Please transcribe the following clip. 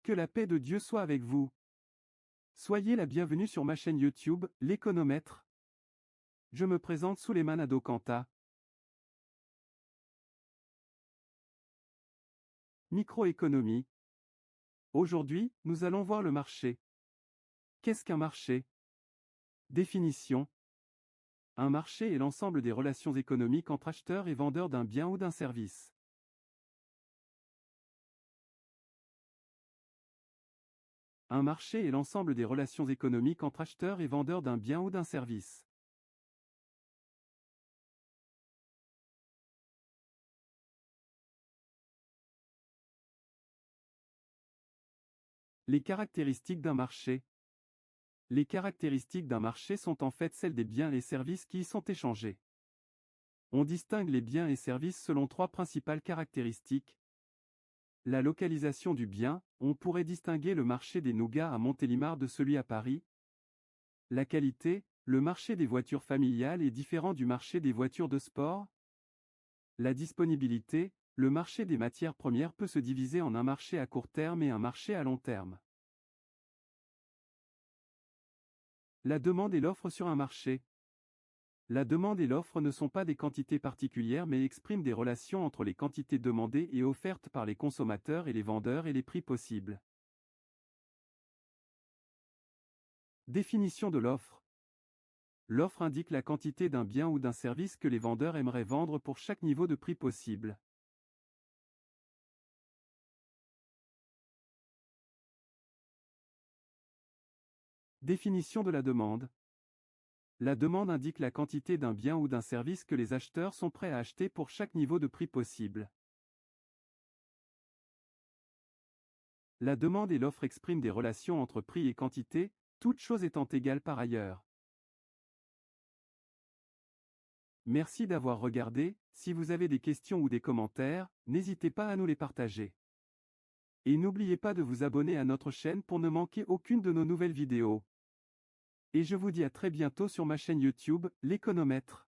Que la paix de Dieu soit avec vous. Soyez la bienvenue sur ma chaîne YouTube, L'économètre. Je me présente Souleymane Adokanta. Microéconomie. Aujourd'hui, nous allons voir le marché. Qu'est-ce qu'un marché? Définition. Un marché est l'ensemble des relations économiques entre acheteurs et vendeurs d'un bien ou d'un service. Un marché est l'ensemble des relations économiques entre acheteurs et vendeurs d'un bien ou d'un service. Les caractéristiques d'un marché. Les caractéristiques d'un marché sont en fait celles des biens et services qui y sont échangés. On distingue les biens et services selon trois principales caractéristiques. La localisation du bien, on pourrait distinguer le marché des nougats à Montélimar de celui à Paris. La qualité, le marché des voitures familiales est différent du marché des voitures de sport. La disponibilité, le marché des matières premières peut se diviser en un marché à court terme et un marché à long terme. La demande et l'offre sur un marché. La demande et l'offre ne sont pas des quantités particulières mais expriment des relations entre les quantités demandées et offertes par les consommateurs et les vendeurs et les prix possibles. Définition de l'offre. L'offre indique la quantité d'un bien ou d'un service que les vendeurs aimeraient vendre pour chaque niveau de prix possible. Définition de la demande. La demande indique la quantité d'un bien ou d'un service que les acheteurs sont prêts à acheter pour chaque niveau de prix possible. La demande et l'offre expriment des relations entre prix et quantité, toutes choses étant égales par ailleurs. Merci d'avoir regardé. Si vous avez des questions ou des commentaires, n'hésitez pas à nous les partager. Et n'oubliez pas de vous abonner à notre chaîne pour ne manquer aucune de nos nouvelles vidéos. Et je vous dis à très bientôt sur ma chaîne YouTube, L'économètre.